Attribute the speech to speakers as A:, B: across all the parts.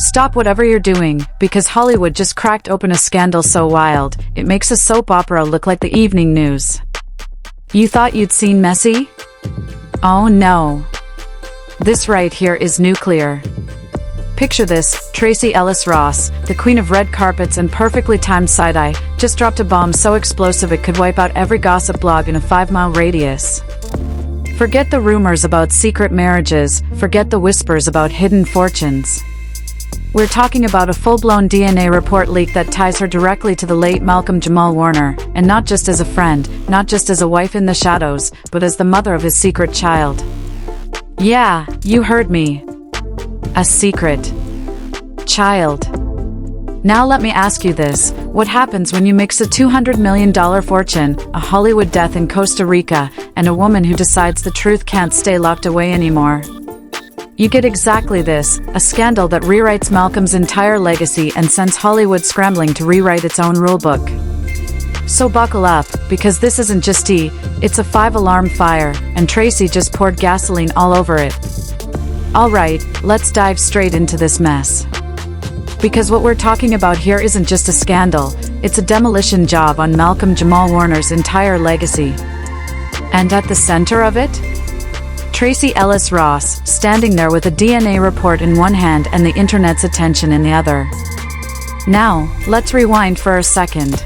A: Stop whatever you're doing, because Hollywood just cracked open a scandal so wild, it makes a soap opera look like the evening news. You thought you'd seen messy? Oh no. This right here is nuclear. Picture this, Tracee Ellis Ross, the queen of red carpets and perfectly timed side-eye, just dropped a bomb so explosive it could wipe out every gossip blog in a 5-mile radius. Forget the rumors about secret marriages, forget the whispers about hidden fortunes. We're talking about a full-blown DNA report leak that ties her directly to the late Malcolm Jamal Warner, and not just as a friend, not just as a wife in the shadows, but as the mother of his secret child. Yeah, you heard me. A secret child. Now let me ask you this, what happens when you mix a $200 million fortune, a Hollywood death in Costa Rica, and a woman who decides the truth can't stay locked away anymore? You get exactly this, a scandal that rewrites Malcolm's entire legacy and sends Hollywood scrambling to rewrite its own rulebook. So buckle up, because this isn't just tea, it's a 5-alarm fire, and Tracee just poured gasoline all over it. Alright, let's dive straight into this mess. Because what we're talking about here isn't just a scandal, it's a demolition job on Malcolm Jamal Warner's entire legacy. And at the center of it? Tracee Ellis Ross, standing there with a DNA report in one hand and the internet's attention in the other. Now, let's rewind for a second.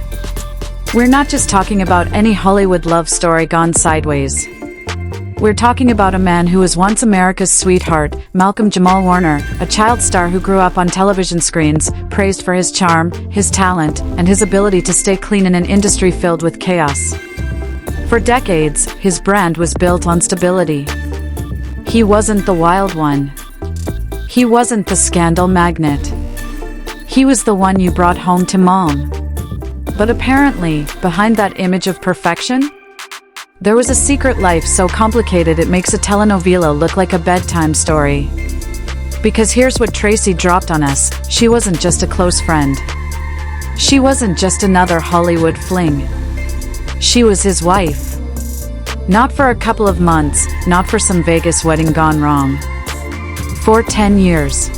A: We're not just talking about any Hollywood love story gone sideways. We're talking about a man who was once America's sweetheart, Malcolm Jamal Warner, a child star who grew up on television screens, praised for his charm, his talent, and his ability to stay clean in an industry filled with chaos. For decades, his brand was built on stability. He wasn't the wild one. He wasn't the scandal magnet. He was the one you brought home to mom. But apparently, behind that image of perfection, there was a secret life so complicated it makes a telenovela look like a bedtime story. Because here's what Tracee dropped on us, she wasn't just a close friend. She wasn't just another Hollywood fling. She was his wife. Not for a couple of months, not for some Vegas wedding gone wrong. For 10 years.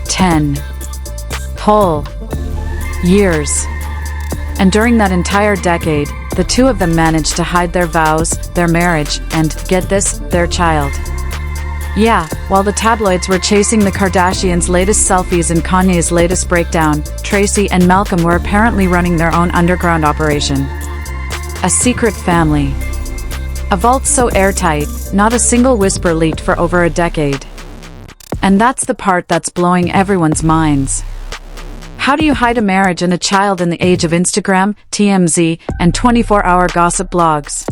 A: 10 whole years. And during that entire decade, the two of them managed to hide their vows, their marriage, and, get this, their child. Yeah, while the tabloids were chasing the Kardashians' latest selfies and Kanye's latest breakdown, Tracee and Malcolm were apparently running their own underground operation. A secret family. A vault so airtight, not a single whisper leaked for over a decade. And that's the part that's blowing everyone's minds. How do you hide a marriage and a child in the age of Instagram, TMZ, and 24-hour gossip blogs?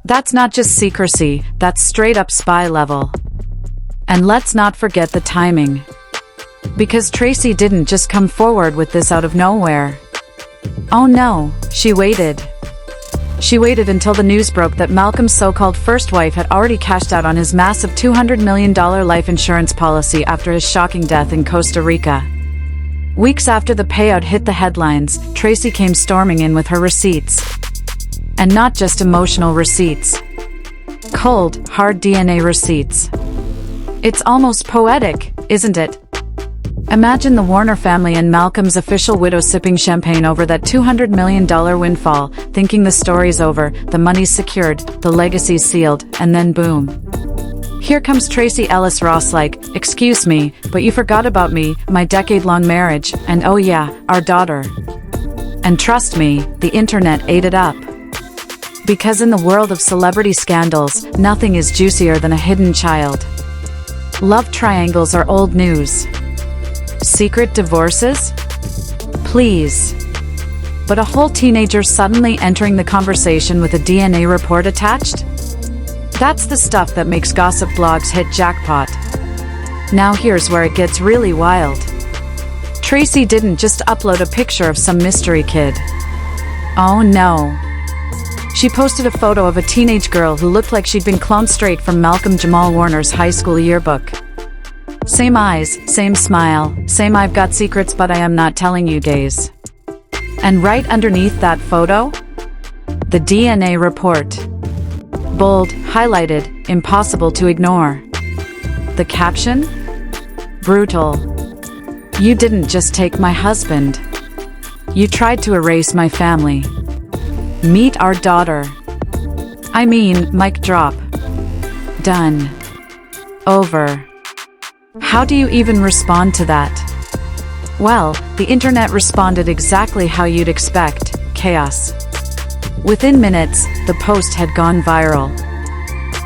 A: That's not just secrecy, that's straight-up spy level. And let's not forget the timing. Because Tracee didn't just come forward with this out of nowhere. Oh no, she waited. She waited until the news broke that Malcolm's so-called first wife had already cashed out on his massive $200 million life insurance policy after his shocking death in Costa Rica. Weeks after the payout hit the headlines, Tracee came storming in with her receipts. And not just emotional receipts. Cold, hard DNA receipts. It's almost poetic, isn't it? Imagine the Warner family and Malcolm's official widow sipping champagne over that $200 million windfall, thinking the story's over, the money's secured, the legacy's sealed, and then boom. Here comes Tracee Ellis Ross like, excuse me, but you forgot about me, my decade-long marriage, and oh yeah, our daughter. And trust me, the internet ate it up. Because in the world of celebrity scandals, nothing is juicier than a hidden child. Love triangles are old news. Secret divorces? Please. But a whole teenager suddenly entering the conversation with a DNA report attached? That's the stuff that makes gossip blogs hit jackpot. Now here's where it gets really wild. Tracee didn't just upload a picture of some mystery kid. Oh no. She posted a photo of a teenage girl who looked like she'd been cloned straight from Malcolm Jamal Warner's high school yearbook. Same eyes, same smile, same "I've got secrets but I am not telling you" gaze. And right underneath that photo? The DNA report. Bold, highlighted, impossible to ignore. The caption? Brutal. You didn't just take my husband. You tried to erase my family. Meet our daughter. I mean, mic drop. Done. Over. How do you even respond to that? Well, the internet responded exactly how you'd expect: chaos. Within minutes, the post had gone viral.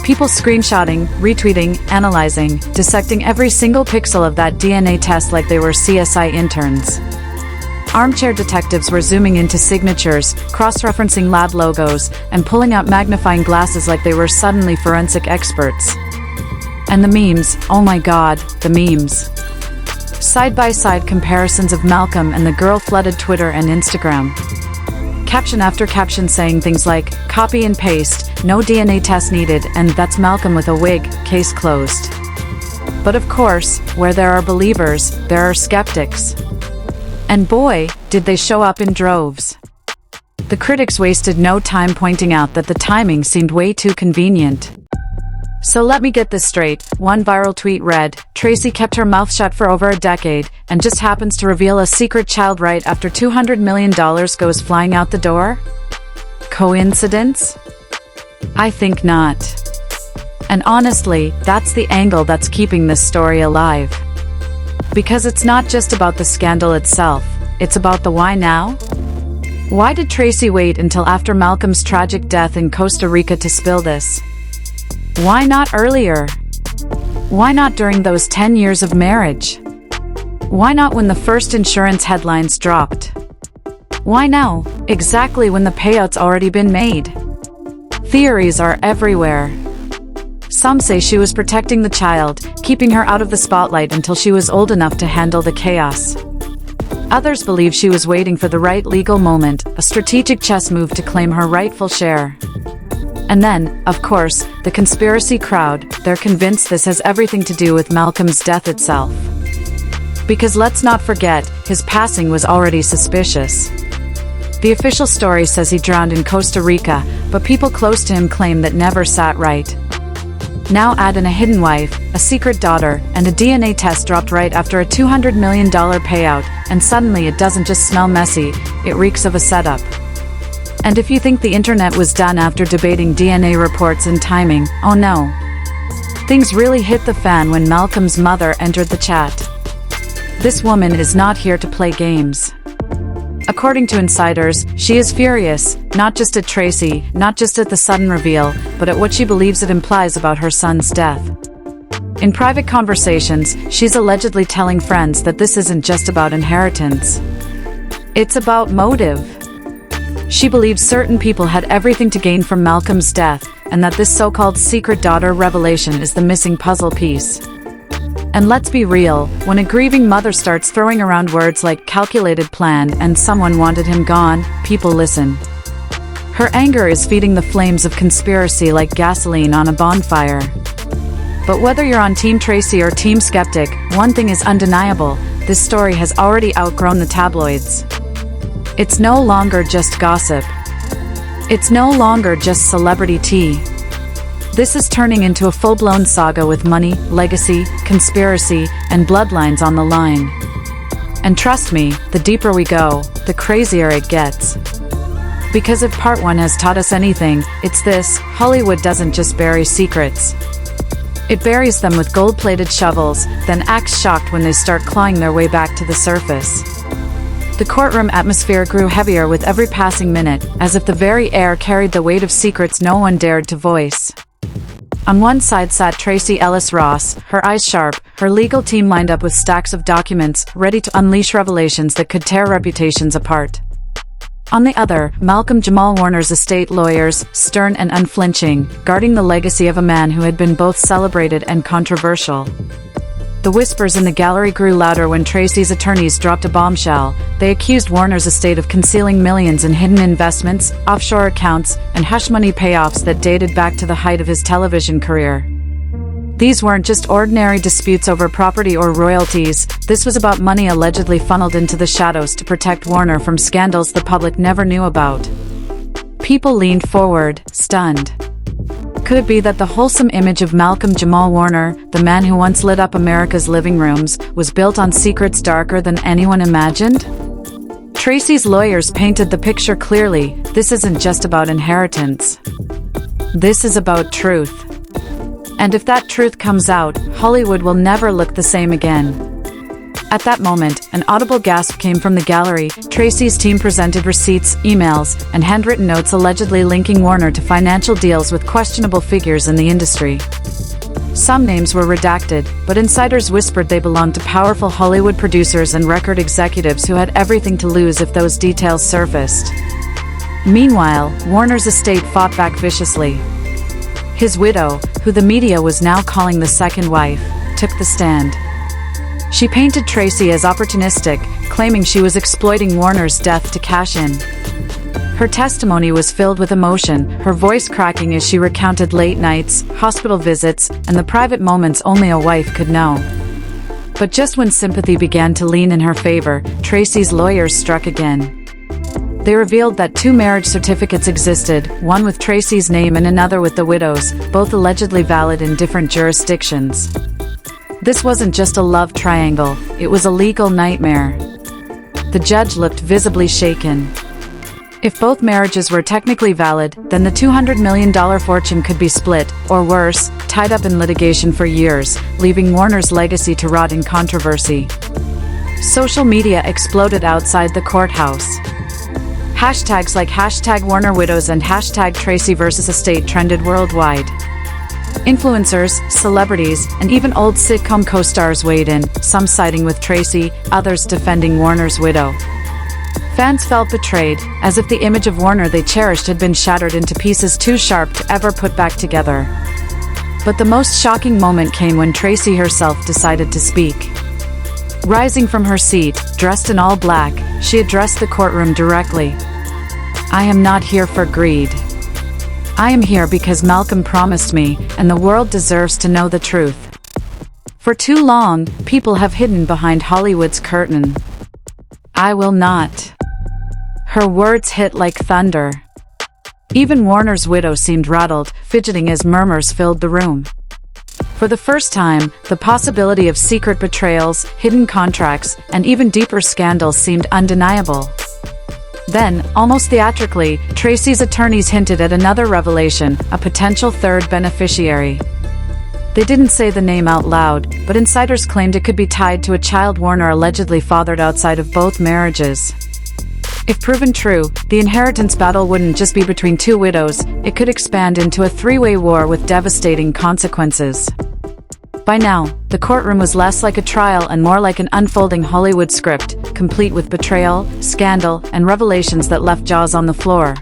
A: People screenshotting, retweeting, analyzing, dissecting every single pixel of that DNA test like they were CSI interns. Armchair detectives were zooming into signatures, cross-referencing lab logos, and pulling out magnifying glasses like they were suddenly forensic experts. And the memes, oh my god, the memes. Side-by-side comparisons of Malcolm and the girl flooded Twitter and Instagram. Caption after caption saying things like, copy and paste, no DNA test needed, and that's Malcolm with a wig, case closed. But of course, where there are believers, there are skeptics. And boy, did they show up in droves. The critics wasted no time pointing out that the timing seemed way too convenient. So let me get this straight. One viral tweet read, Tracee kept her mouth shut for over a decade, and just happens to reveal a secret child right after $200 million goes flying out the door? Coincidence? I think not. And honestly, that's the angle that's keeping this story alive. Because it's not just about the scandal itself, it's about the why now? Why did Tracee wait until after Malcolm's tragic death in Costa Rica to spill this? Why not earlier? Why not during those 10 years of marriage? Why not when the first insurance headlines dropped? Why now, exactly when the payout's already been made? Theories are everywhere. Some say she was protecting the child, keeping her out of the spotlight until she was old enough to handle the chaos. Others believe she was waiting for the right legal moment, a strategic chess move to claim her rightful share. And then, of course, the conspiracy crowd, they're convinced this has everything to do with Malcolm's death itself. Because let's not forget, his passing was already suspicious. The official story says he drowned in Costa Rica, but people close to him claim that never sat right. Now add in a hidden wife, a secret daughter, and a DNA test dropped right after a $200 million payout, and suddenly it doesn't just smell messy, it reeks of a setup. And if you think the internet was done after debating DNA reports and timing, oh no. Things really hit the fan when Malcolm's mother entered the chat. This woman is not here to play games. According to insiders, she is furious, not just at Tracee, not just at the sudden reveal, but at what she believes it implies about her son's death. In private conversations, she's allegedly telling friends that this isn't just about inheritance. It's about motive. She believes certain people had everything to gain from Malcolm's death, and that this so-called secret daughter revelation is the missing puzzle piece. And let's be real, when a grieving mother starts throwing around words like calculated plan and someone wanted him gone, people listen. Her anger is feeding the flames of conspiracy like gasoline on a bonfire. But whether you're on Team Tracee or Team Skeptic, one thing is undeniable: this story has already outgrown the tabloids. It's no longer just gossip. It's no longer just celebrity tea. This is turning into a full-blown saga with money, legacy, conspiracy, and bloodlines on the line. And trust me, the deeper we go, the crazier it gets. Because if part 1 has taught us anything, it's this: Hollywood doesn't just bury secrets. It buries them with gold-plated shovels, then acts shocked when they start clawing their way back to the surface. The courtroom atmosphere grew heavier with every passing minute, as if the very air carried the weight of secrets no one dared to voice. On one side sat Tracee Ellis Ross, her eyes sharp, her legal team lined up with stacks of documents, ready to unleash revelations that could tear reputations apart. On the other, Malcolm Jamal Warner's estate lawyers, stern and unflinching, guarding the legacy of a man who had been both celebrated and controversial. The whispers in the gallery grew louder when Tracee's attorneys dropped a bombshell. They accused Warner's estate of concealing millions in hidden investments, offshore accounts, and hush-money payoffs that dated back to the height of his television career. These weren't just ordinary disputes over property or royalties. This was about money allegedly funneled into the shadows to protect Warner from scandals the public never knew about. People leaned forward, stunned. Could it be that the wholesome image of Malcolm Jamal Warner, the man who once lit up America's living rooms, was built on secrets darker than anyone imagined? Tracee's lawyers painted the picture clearly. This isn't just about inheritance. This is about truth. And if that truth comes out, Hollywood will never look the same again. At that moment, an audible gasp came from the gallery. Tracee's team presented receipts, emails, and handwritten notes allegedly linking Warner to financial deals with questionable figures in the industry. Some names were redacted, but insiders whispered they belonged to powerful Hollywood producers and record executives who had everything to lose if those details surfaced. Meanwhile, Warner's estate fought back viciously. His widow, who the media was now calling the second wife, took the stand. She painted Tracee as opportunistic, claiming she was exploiting Warner's death to cash in. Her testimony was filled with emotion, her voice cracking as she recounted late nights, hospital visits, and the private moments only a wife could know. But just when sympathy began to lean in her favor, Tracee's lawyers struck again. They revealed that 2 marriage certificates existed, one with Tracee's name and another with the widow's, both allegedly valid in different jurisdictions. This wasn't just a love triangle, it was a legal nightmare. The judge looked visibly shaken. If both marriages were technically valid, then the $200 million fortune could be split, or worse, tied up in litigation for years, leaving Warner's legacy to rot in controversy. Social media exploded outside the courthouse. Hashtags like #WarnerWidows and #Tracee vs. Estate trended worldwide. Influencers, celebrities, and even old sitcom co-stars weighed in, some siding with Tracee, others defending Warner's widow. Fans felt betrayed, as if the image of Warner they cherished had been shattered into pieces too sharp to ever put back together. But the most shocking moment came when Tracee herself decided to speak. Rising from her seat, dressed in all black, she addressed the courtroom directly. "I am not here for greed. I am here because Malcolm promised me, and the world deserves to know the truth. For too long, people have hidden behind Hollywood's curtain. I will not." Her words hit like thunder. Even Warner's widow seemed rattled, fidgeting as murmurs filled the room. For the first time, the possibility of secret betrayals, hidden contracts, and even deeper scandals seemed undeniable. Then, almost theatrically, Tracee's attorneys hinted at another revelation, a potential third beneficiary. They didn't say the name out loud, but insiders claimed it could be tied to a child Warner allegedly fathered outside of both marriages. If proven true, the inheritance battle wouldn't just be between 2 widows, it could expand into a 3-way war with devastating consequences. By now, the courtroom was less like a trial and more like an unfolding Hollywood script, complete with betrayal, scandal, and revelations that left jaws on the floor.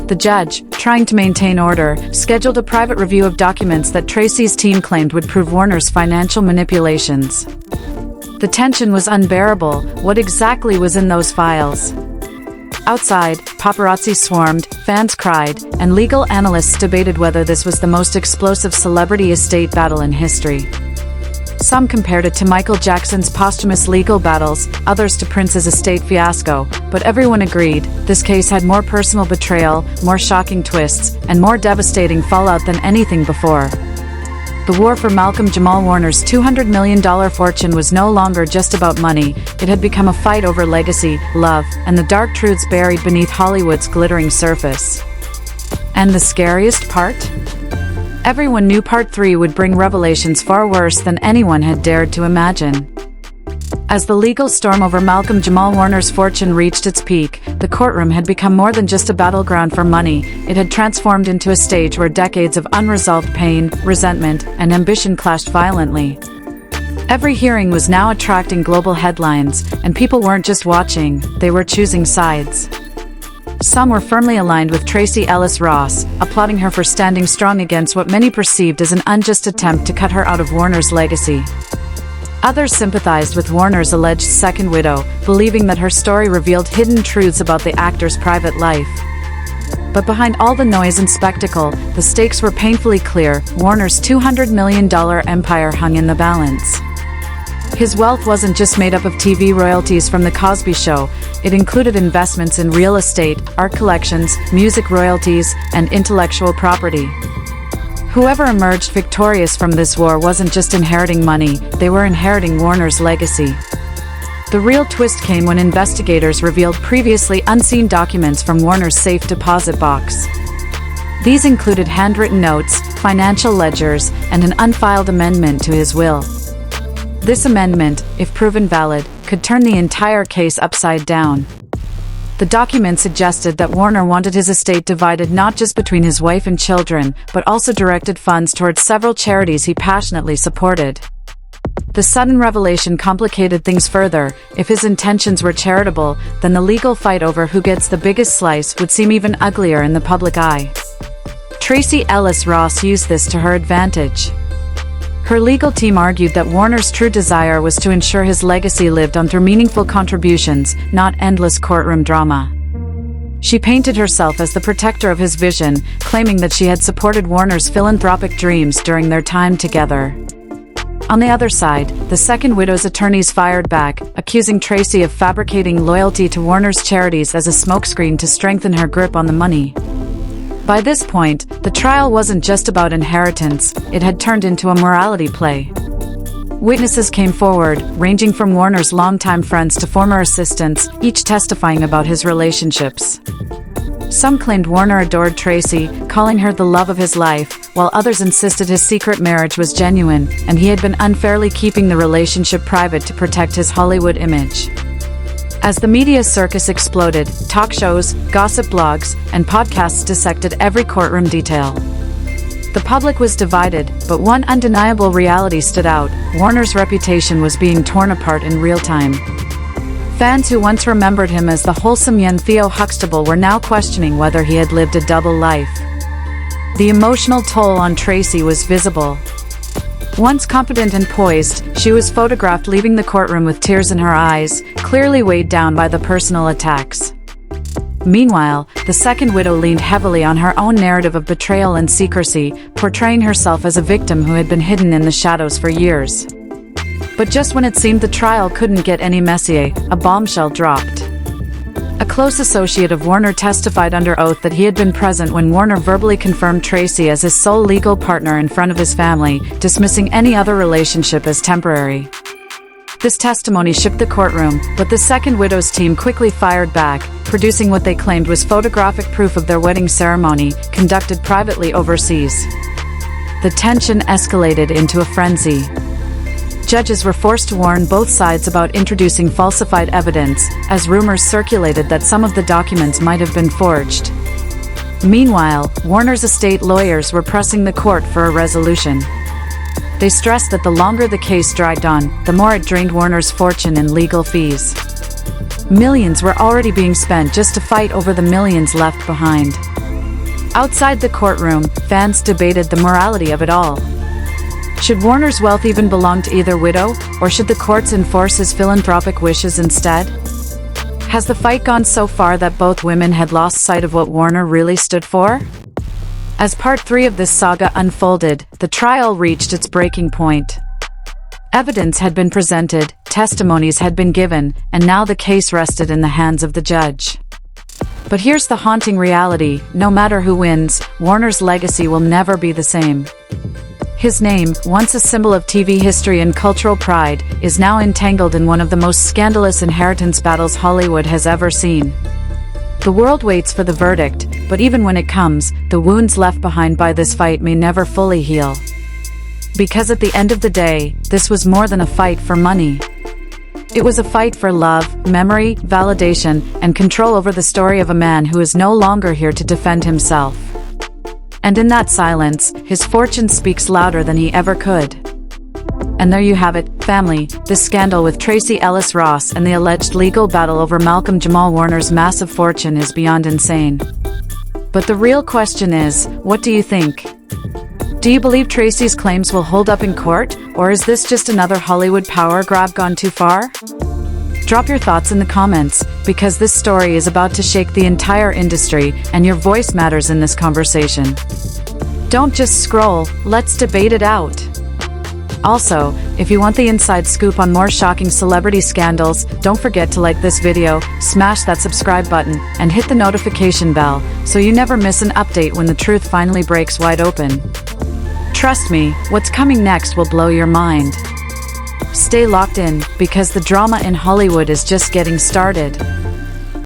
A: The judge, trying to maintain order, scheduled a private review of documents that Tracee's team claimed would prove Warner's financial manipulations. The tension was unbearable. What exactly was in those files? Outside, paparazzi swarmed, fans cried, and legal analysts debated whether this was the most explosive celebrity estate battle in history. Some compared it to Michael Jackson's posthumous legal battles, others to Prince's estate fiasco, but everyone agreed, this case had more personal betrayal, more shocking twists, and more devastating fallout than anything before. The war for Malcolm Jamal Warner's $200 million fortune was no longer just about money, it had become a fight over legacy, love, and the dark truths buried beneath Hollywood's glittering surface. And the scariest part? Everyone knew Part 3 would bring revelations far worse than anyone had dared to imagine. As the legal storm over Malcolm Jamal Warner's fortune reached its peak, the courtroom had become more than just a battleground for money, it had transformed into a stage where decades of unresolved pain, resentment, and ambition clashed violently. Every hearing was now attracting global headlines, and people weren't just watching, they were choosing sides. Some were firmly aligned with Tracee Ellis Ross, applauding her for standing strong against what many perceived as an unjust attempt to cut her out of Warner's legacy. Others sympathized with Warner's alleged second widow, believing that her story revealed hidden truths about the actor's private life. But behind all the noise and spectacle, the stakes were painfully clear. Warner's $200 million empire hung in the balance. His wealth wasn't just made up of TV royalties from The Cosby Show, it included investments in real estate, art collections, music royalties, and intellectual property. Whoever emerged victorious from this war wasn't just inheriting money, they were inheriting Warner's legacy. The real twist came when investigators revealed previously unseen documents from Warner's safe deposit box. These included handwritten notes, financial ledgers, and an unfiled amendment to his will. This amendment, if proven valid, could turn the entire case upside down. The document suggested that Warner wanted his estate divided not just between his wife and children, but also directed funds towards several charities he passionately supported. The sudden revelation complicated things further. If his intentions were charitable, then the legal fight over who gets the biggest slice would seem even uglier in the public eye. Tracee Ellis Ross used this to her advantage. Her legal team argued that Warner's true desire was to ensure his legacy lived on through meaningful contributions, not endless courtroom drama. She painted herself as the protector of his vision, claiming that she had supported Warner's philanthropic dreams during their time together. On the other side, the second widow's attorneys fired back, accusing Tracee of fabricating loyalty to Warner's charities as a smokescreen to strengthen her grip on the money. By this point, the trial wasn't just about inheritance, it had turned into a morality play. Witnesses came forward, ranging from Warner's longtime friends to former assistants, each testifying about his relationships. Some claimed Warner adored Tracee, calling her the love of his life, while others insisted his secret marriage was genuine, and he had been unfairly keeping the relationship private to protect his Hollywood image. As the media circus exploded, talk shows, gossip blogs, and podcasts dissected every courtroom detail. The public was divided, but one undeniable reality stood out: Warner's reputation was being torn apart in real time. Fans who once remembered him as the wholesome young Theo Huxtable were now questioning whether he had lived a double life. The emotional toll on Tracee was visible. Once confident and poised, she was photographed leaving the courtroom with tears in her eyes, clearly weighed down by the personal attacks. Meanwhile, the second widow leaned heavily on her own narrative of betrayal and secrecy, portraying herself as a victim who had been hidden in the shadows for years. But just when it seemed the trial couldn't get any messier, a bombshell dropped. A close associate of Warner testified under oath that he had been present when Warner verbally confirmed Tracee as his sole legal partner in front of his family, dismissing any other relationship as temporary. This testimony shook the courtroom, but the second widow's team quickly fired back, producing what they claimed was photographic proof of their wedding ceremony, conducted privately overseas. The tension escalated into a frenzy. Judges were forced to warn both sides about introducing falsified evidence, as rumors circulated that some of the documents might have been forged. Meanwhile, Warner's estate lawyers were pressing the court for a resolution. They stressed that the longer the case dragged on, the more it drained Warner's fortune in legal fees. Millions were already being spent just to fight over the millions left behind. Outside the courtroom, fans debated the morality of it all. Should Warner's wealth even belong to either widow, or should the courts enforce his philanthropic wishes instead? Has the fight gone so far that both women had lost sight of what Warner really stood for? As part 3 of this saga unfolded, the trial reached its breaking point. Evidence had been presented, testimonies had been given, and now the case rested in the hands of the judge. But here's the haunting reality: no matter who wins, Warner's legacy will never be the same. His name, once a symbol of TV history and cultural pride, is now entangled in one of the most scandalous inheritance battles Hollywood has ever seen. The world waits for the verdict, but even when it comes, the wounds left behind by this fight may never fully heal. Because at the end of the day, this was more than a fight for money. It was a fight for love, memory, validation, and control over the story of a man who is no longer here to defend himself. And in that silence, his fortune speaks louder than he ever could. And there you have it, family, this scandal with Tracee Ellis Ross and the alleged legal battle over Malcolm Jamal Warner's massive fortune is beyond insane. But the real question is, what do you think? Do you believe Tracee's claims will hold up in court, or is this just another Hollywood power grab gone too far? Drop your thoughts in the comments, because this story is about to shake the entire industry, and your voice matters in this conversation. Don't just scroll, let's debate it out. Also, if you want the inside scoop on more shocking celebrity scandals, don't forget to like this video, smash that subscribe button, and hit the notification bell, so you never miss an update when the truth finally breaks wide open. Trust me, what's coming next will blow your mind. Stay locked in, because the drama in Hollywood is just getting started.